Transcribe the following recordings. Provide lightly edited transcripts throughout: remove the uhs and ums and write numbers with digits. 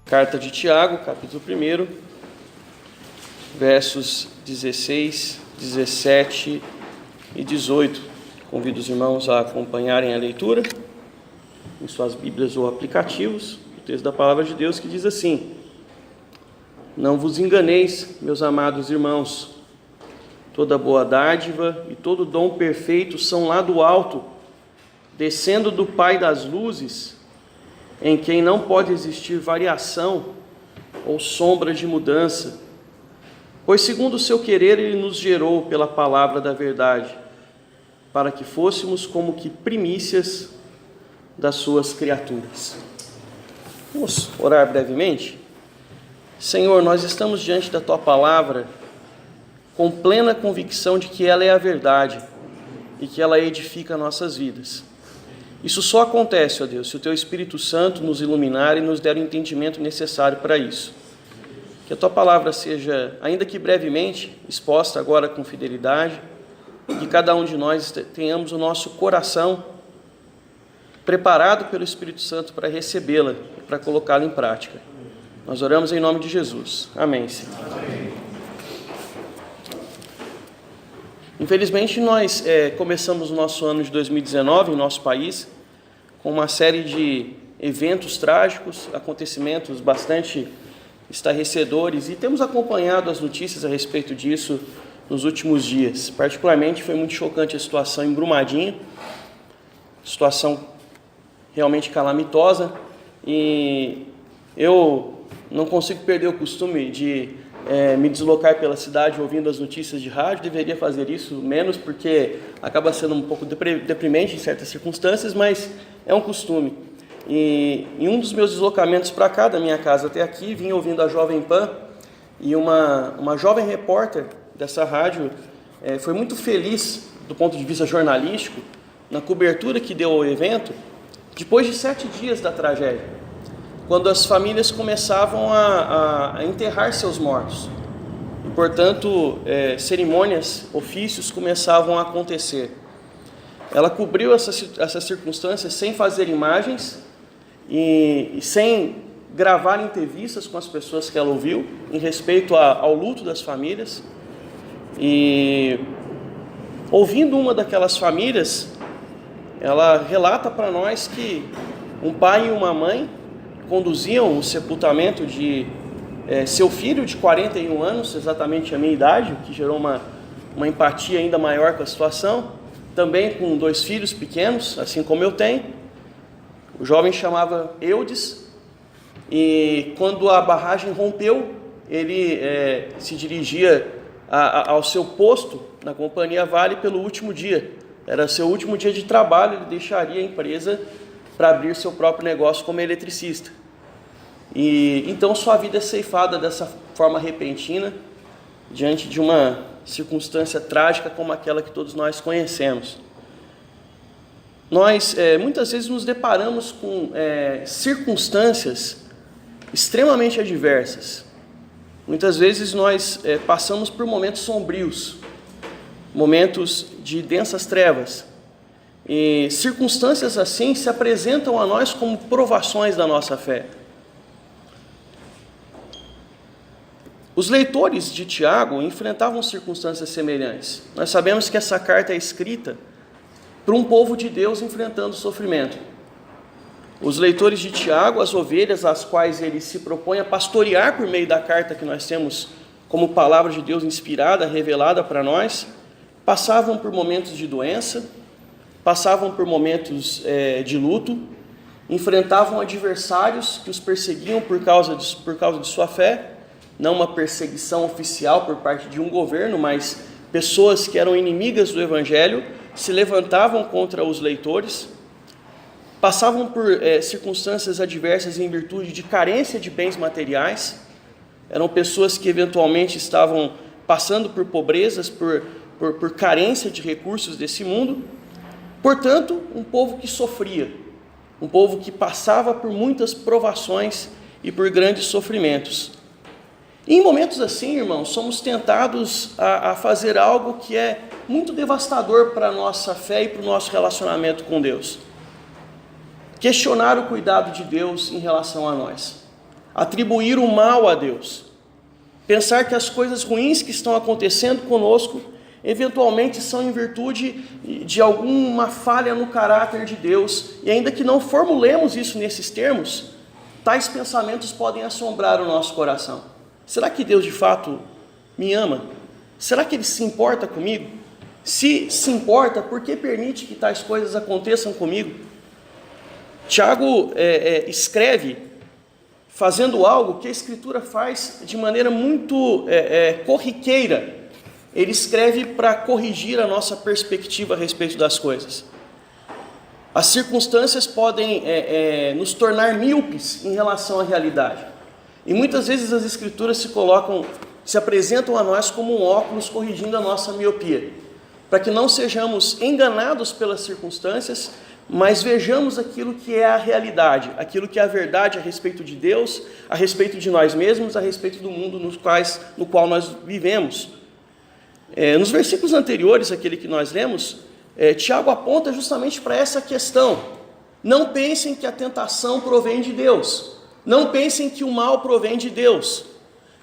Carta de Tiago, capítulo 1, versos 16, 17 e 18. Convido os irmãos a acompanharem a leitura em suas Bíblias ou aplicativos. O texto da Palavra de Deus que diz assim: Não vos enganeis, meus amados irmãos, toda boa dádiva e todo dom perfeito são lá do alto, descendo do Pai das luzes, em quem não pode existir variação ou sombra de mudança. Pois segundo o seu querer ele nos gerou pela palavra da verdade, para que fôssemos como que primícias das suas criaturas. Vamos orar brevemente? Senhor, nós estamos diante da Tua palavra com plena convicção de que ela é a verdade e que ela edifica nossas vidas. Isso só acontece, ó Deus, se o Teu Espírito Santo nos iluminar e nos der o entendimento necessário para isso. Que a Tua palavra seja, ainda que brevemente, exposta agora com fidelidade, e que cada um de nós tenhamos o nosso coração preparado pelo Espírito Santo para recebê-la e para colocá-la em prática. Nós oramos em nome de Jesus. Amém, Senhor. Amém. Infelizmente, nós começamos o nosso ano de 2019 em nosso país com uma série de eventos trágicos, acontecimentos bastante estarrecedores, e temos acompanhado as notícias a respeito disso nos últimos dias. Particularmente, foi muito chocante a situação em Brumadinho, situação realmente calamitosa, e eu não consigo perder o costume de me deslocar pela cidade ouvindo as notícias de rádio. Deveria fazer isso menos, porque acaba sendo um pouco deprimente em certas circunstâncias, mas é um costume. E em um dos meus deslocamentos para cá, da minha casa até aqui, vim ouvindo a Jovem Pan, e uma jovem repórter dessa rádio foi muito feliz do ponto de vista jornalístico na cobertura que deu ao evento, depois de 7 dias da tragédia, quando as famílias começavam a enterrar seus mortos. E, portanto, cerimônias, ofícios começavam a acontecer. Ela cobriu essas circunstâncias sem fazer imagens e sem gravar entrevistas com as pessoas que ela ouviu, em respeito ao luto das famílias. E, ouvindo uma daquelas famílias, ela relata para nós que um pai e uma mãe conduziam o sepultamento de seu filho de 41 anos, exatamente a minha idade, o que gerou uma empatia ainda maior com a situação, também com 2 filhos pequenos, assim como eu tenho. O jovem chamava Eudes, e quando a barragem rompeu, ele se dirigia ao seu posto na Companhia Vale pelo último dia. Era seu último dia de trabalho, ele deixaria a empresa para abrir seu próprio negócio como eletricista. E então sua vida é ceifada dessa forma repentina, diante de uma circunstância trágica como aquela que todos nós conhecemos. Nós muitas vezes nos deparamos com circunstâncias extremamente adversas. Muitas vezes nós passamos por momentos sombrios, momentos de densas trevas. E circunstâncias assim se apresentam a nós como provações da nossa fé. Os leitores de Tiago enfrentavam circunstâncias semelhantes. Nós sabemos que essa carta é escrita para um povo de Deus enfrentando sofrimento. Os leitores de Tiago, as ovelhas às quais ele se propõe a pastorear por meio da carta que nós temos como palavra de Deus inspirada, revelada para nós, passavam por momentos de doença, passavam por momentos de luto, enfrentavam adversários que os perseguiam por causa de sua fé, não uma perseguição oficial por parte de um governo, mas pessoas que eram inimigas do Evangelho se levantavam contra os leitores, passavam por circunstâncias adversas em virtude de carência de bens materiais, eram pessoas que eventualmente estavam passando por pobrezas, por carência de recursos desse mundo. Portanto, um povo que sofria, um povo que passava por muitas provações e por grandes sofrimentos. E em momentos assim, irmãos, somos tentados a fazer algo que é muito devastador para a nossa fé e para o nosso relacionamento com Deus. Questionar o cuidado de Deus em relação a nós. atribuir o mal a Deus, pensar que as coisas ruins que estão acontecendo conosco eventualmente são em virtude de alguma falha no caráter de Deus, e ainda que não formulemos isso nesses termos, tais pensamentos podem assombrar o nosso coração. Será que Deus de fato me ama? Será que Ele se importa comigo? Se se importa, por que permite que tais coisas aconteçam comigo? Tiago escreve fazendo algo que a Escritura faz de maneira muito corriqueira. Ele escreve para corrigir a nossa perspectiva a respeito das coisas. As circunstâncias podem nos tornar míopes em relação à realidade. E muitas vezes as Escrituras se apresentam a nós como um óculos corrigindo a nossa miopia, para que não sejamos enganados pelas circunstâncias, mas vejamos aquilo que é a realidade, aquilo que é a verdade a respeito de Deus, a respeito de nós mesmos, a respeito do mundo no qual nós vivemos. Nos versículos anteriores, aquele que nós lemos, Tiago aponta justamente para essa questão. Não pensem que a tentação provém de Deus. Não pensem que o mal provém de Deus.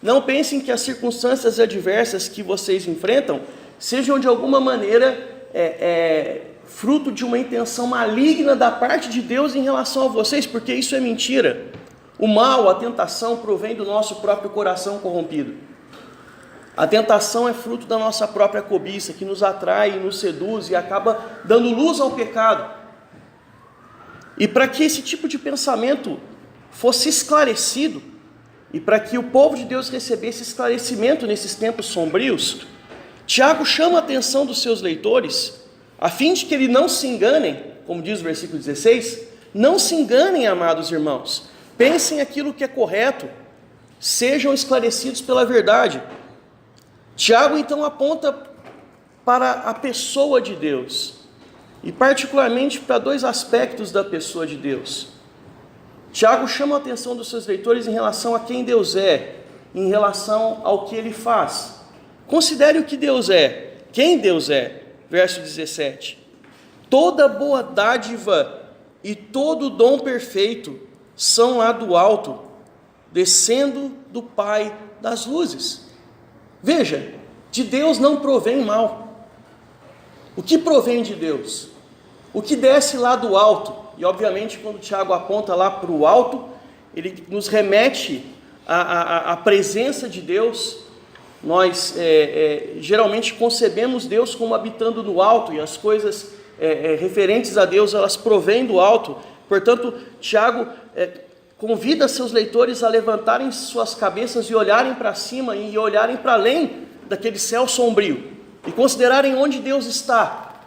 Não pensem que as circunstâncias adversas que vocês enfrentam sejam de alguma maneira fruto de uma intenção maligna da parte de Deus em relação a vocês, porque isso é mentira. O mal, a tentação, provém do nosso próprio coração corrompido. A tentação é fruto da nossa própria cobiça, que nos atrai, nos seduz e acaba dando luz ao pecado. E para que esse tipo de pensamento fosse esclarecido, e para que o povo de Deus recebesse esclarecimento nesses tempos sombrios, Tiago chama a atenção dos seus leitores, a fim de que eles não se enganem, como diz o versículo 16, não se enganem, amados irmãos, pensem aquilo que é correto, sejam esclarecidos pela verdade. Tiago então aponta para a pessoa de Deus, e particularmente para dois aspectos da pessoa de Deus. Tiago chama a atenção dos seus leitores em relação a quem Deus é, em relação ao que Ele faz. Considere o que Deus é, quem Deus é. Verso 17: toda boa dádiva e todo dom perfeito são lá do alto, descendo do Pai das luzes. Veja, de Deus não provém mal. O que provém de Deus? O que desce lá do alto? E obviamente quando Tiago aponta lá para o alto, ele nos remete à presença de Deus. Nós geralmente concebemos Deus como habitando no alto, e as coisas referentes a Deus, elas provêm do alto. Portanto, Tiago convida seus leitores a levantarem suas cabeças e olharem para cima e olharem para além daquele céu sombrio e considerarem onde Deus está,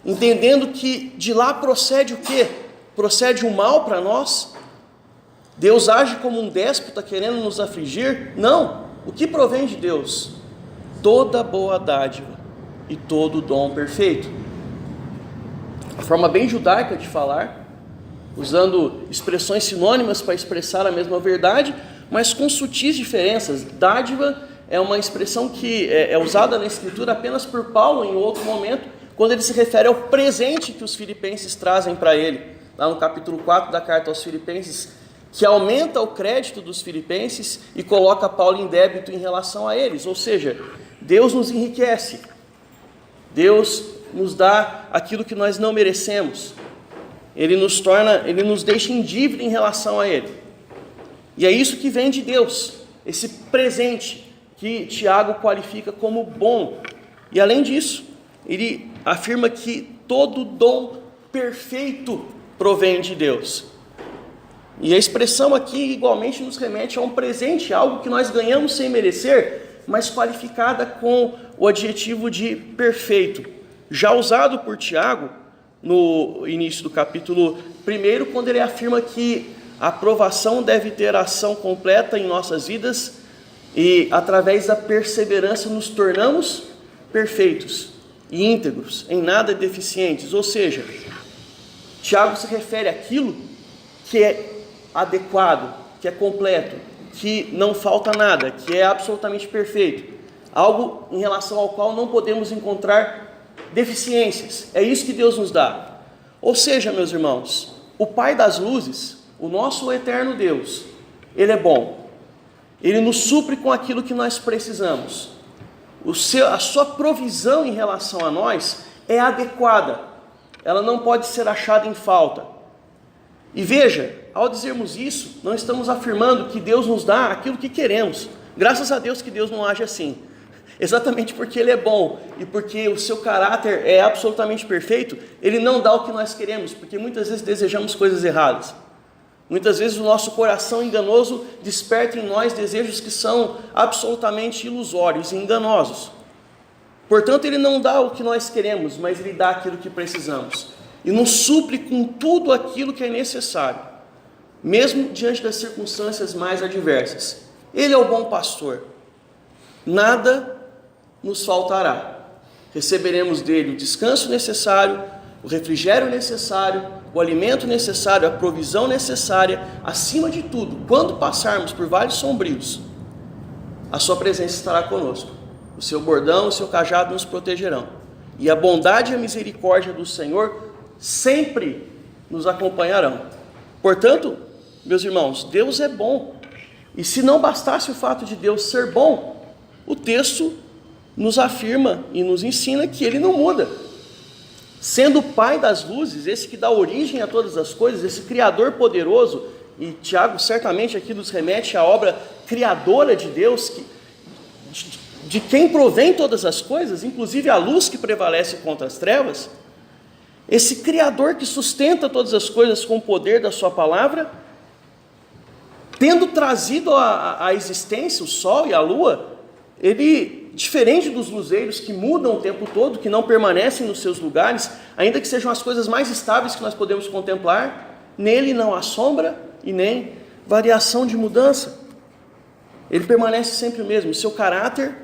entendendo que de lá procede o quê? Procede o mal para nós? Deus age como um déspota querendo nos afligir? Não. O que provém de Deus? Toda boa dádiva e todo dom perfeito. A forma bem judaica de falar, usando expressões sinônimas para expressar a mesma verdade, mas com sutis diferenças. Dádiva é uma expressão que é usada na Escritura apenas por Paulo em outro momento, quando ele se refere ao presente que os filipenses trazem para ele, lá no capítulo 4 da carta aos Filipenses, que aumenta o crédito dos filipenses e coloca Paulo em débito em relação a eles. Ou seja, Deus nos enriquece, Deus nos dá aquilo que nós não merecemos, Ele nos deixa em dívida em relação a Ele. E é isso que vem de Deus, esse presente que Tiago qualifica como bom. E além disso, ele afirma que todo dom perfeito provém de Deus. E a expressão aqui igualmente nos remete a um presente, algo que nós ganhamos sem merecer, mas qualificada com o adjetivo de perfeito, já usado por Tiago no início do capítulo 1, quando ele afirma que a aprovação deve ter ação completa em nossas vidas e através da perseverança nos tornamos perfeitos e íntegros, em nada deficientes. Ou seja, Tiago se refere àquilo que é adequado, que é completo, que não falta nada, que é absolutamente perfeito, algo em relação ao qual não podemos encontrar deficiências. É isso que Deus nos dá. Ou seja, meus irmãos, o Pai das luzes, o nosso eterno Deus, Ele é bom. Ele nos supre com aquilo que nós precisamos. A sua provisão em relação a nós é adequada. Ela não pode ser achada em falta. E veja, ao dizermos isso, não estamos afirmando que Deus nos dá aquilo que queremos. Graças a Deus que Deus não age assim. Exatamente porque Ele é bom e porque o seu caráter é absolutamente perfeito, Ele não dá o que nós queremos, porque muitas vezes desejamos coisas erradas. Muitas vezes o nosso coração enganoso desperta em nós desejos que são absolutamente ilusórios e enganosos. Portanto, Ele não dá o que nós queremos, mas Ele dá aquilo que precisamos. E nos supre com tudo aquilo que é necessário, mesmo diante das circunstâncias mais adversas. Ele é o bom pastor. Nada nos faltará. Receberemos dele o descanso necessário, o refrigério necessário, o alimento necessário, a provisão necessária. Acima de tudo, quando passarmos por vales sombrios, a sua presença estará conosco. O seu bordão, o seu cajado nos protegerão. E a bondade e a misericórdia do Senhor sempre nos acompanharão. Portanto, meus irmãos, Deus é bom. E se não bastasse o fato de Deus ser bom, o texto nos afirma e nos ensina que Ele não muda. Sendo o Pai das luzes, esse que dá origem a todas as coisas, esse Criador poderoso, e Tiago certamente aqui nos remete à obra criadora de Deus, de quem provém todas as coisas, inclusive a luz que prevalece contra as trevas, esse Criador que sustenta todas as coisas com o poder da sua palavra, tendo trazido à existência o sol e a lua, ele, diferente dos luzeiros que mudam o tempo todo, que não permanecem nos seus lugares, ainda que sejam as coisas mais estáveis que nós podemos contemplar, nele não há sombra e nem variação de mudança. Ele permanece sempre o mesmo, seu caráter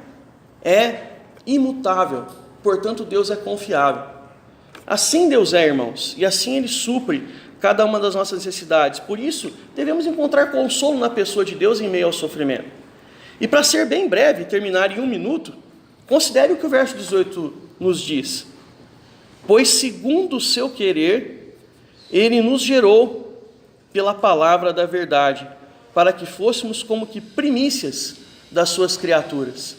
é imutável, portanto Deus é confiável. Assim Deus é, irmãos, e assim Ele supre cada uma das nossas necessidades. Por isso, devemos encontrar consolo na pessoa de Deus em meio ao sofrimento. E para ser bem breve, terminar em 1 minuto, considere o que o verso 18 nos diz. Pois segundo o seu querer, Ele nos gerou pela palavra da verdade, para que fôssemos como que primícias das suas criaturas.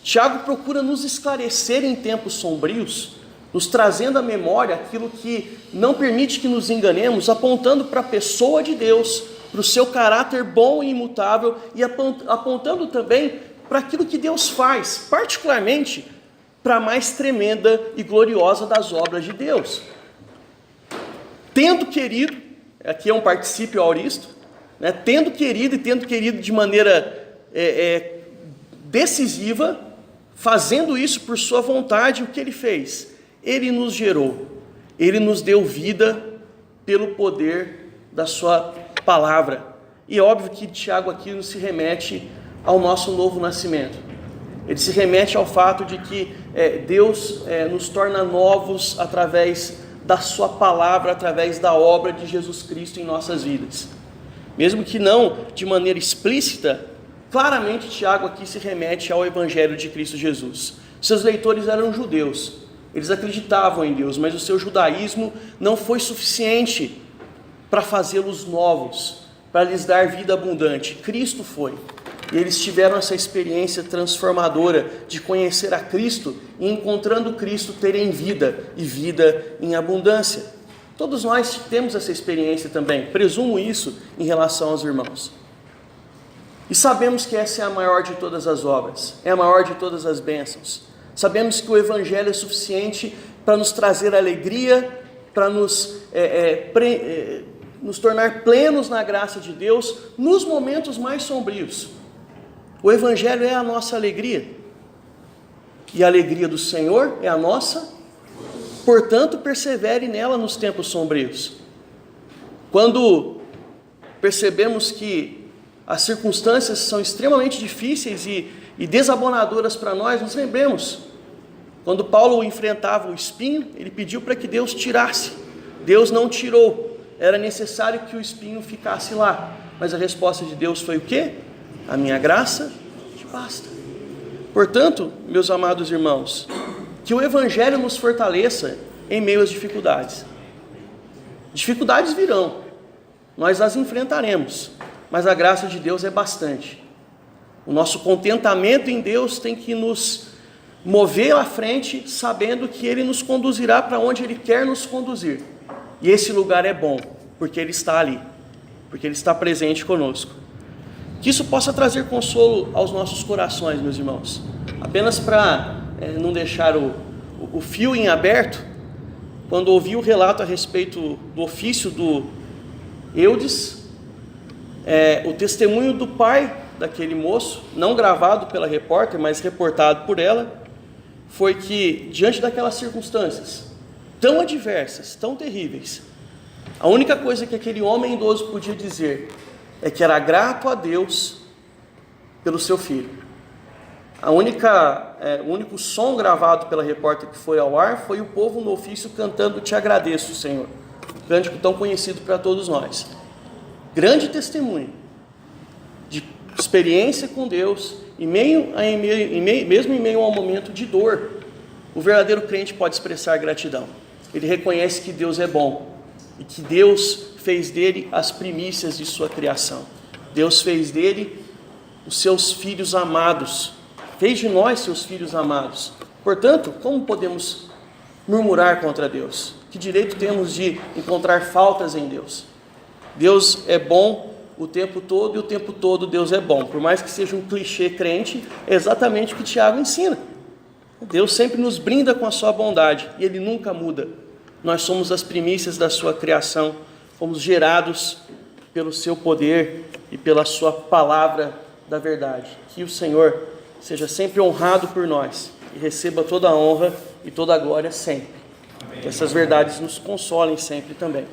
Tiago procura nos esclarecer em tempos sombrios, nos trazendo à memória aquilo que não permite que nos enganemos, apontando para a pessoa de Deus, para o seu caráter bom e imutável, e apontando também para aquilo que Deus faz, particularmente para a mais tremenda e gloriosa das obras de Deus. Tendo querido, aqui é um particípio aoristo, né, tendo querido de maneira decisiva, fazendo isso por sua vontade, o que Ele fez? Ele nos gerou, Ele nos deu vida pelo poder da sua palavra. E é óbvio que Tiago aqui nos se remete ao nosso novo nascimento. Ele se remete ao fato de que Deus nos torna novos através da sua palavra, através da obra de Jesus Cristo em nossas vidas. Mesmo que não de maneira explícita, claramente Tiago aqui se remete ao Evangelho de Cristo Jesus. Seus leitores eram judeus. Eles acreditavam em Deus, mas o seu judaísmo não foi suficiente para fazê-los novos, para lhes dar vida abundante. Cristo foi. E eles tiveram essa experiência transformadora de conhecer a Cristo e, encontrando Cristo, terem vida e vida em abundância. Todos nós temos essa experiência também, presumo isso em relação aos irmãos. E sabemos que essa é a maior de todas as obras, é a maior de todas as bênçãos. Sabemos que o Evangelho é suficiente para nos trazer alegria, para nos tornar plenos na graça de Deus nos momentos mais sombrios. O Evangelho é a nossa alegria. E a alegria do Senhor é a nossa. Portanto, persevere nela nos tempos sombrios. Quando percebemos que as circunstâncias são extremamente difíceis e desabonadoras para nós, nos lembremos. Quando Paulo enfrentava o espinho, ele pediu para que Deus tirasse. Deus não tirou. Era necessário que o espinho ficasse lá. Mas a resposta de Deus foi o quê? A minha graça te basta. Portanto, meus amados irmãos, que o Evangelho nos fortaleça em meio às dificuldades. Dificuldades virão. Nós as enfrentaremos. mas a graça de Deus é bastante. O nosso contentamento em Deus tem que nos mover à frente, sabendo que Ele nos conduzirá para onde Ele quer nos conduzir. E esse lugar é bom, porque Ele está ali, porque Ele está presente conosco. Que isso possa trazer consolo aos nossos corações, meus irmãos. Apenas para não deixar o fio em aberto, quando ouvi o relato a respeito do ofício do Eudes, o testemunho do pai daquele moço, não gravado pela repórter, mas reportado por ela, foi que, diante daquelas circunstâncias tão adversas, tão terríveis, a única coisa que aquele homem idoso podia dizer é que era grato a Deus pelo seu filho. O único som gravado pela repórter que foi ao ar foi o povo no ofício cantando "Te agradeço, Senhor", um cântico tão conhecido para todos nós. Grande testemunho de experiência com Deus, mesmo em meio a um momento de dor, o verdadeiro crente pode expressar gratidão. Ele reconhece que Deus é bom e que Deus fez dele as primícias de sua criação. Deus fez dele os seus filhos amados, fez de nós seus filhos amados. Portanto, como podemos murmurar contra Deus? Que direito temos de encontrar faltas em Deus? Deus é bom o tempo todo e o tempo todo Deus é bom. Por mais que seja um clichê crente, é exatamente o que Tiago ensina. Deus sempre nos brinda com a sua bondade e Ele nunca muda. Nós somos as primícias da sua criação, fomos gerados pelo seu poder e pela sua palavra da verdade. Que o Senhor seja sempre honrado por nós e receba toda a honra e toda a glória sempre. Amém. Que essas verdades nos consolem sempre também.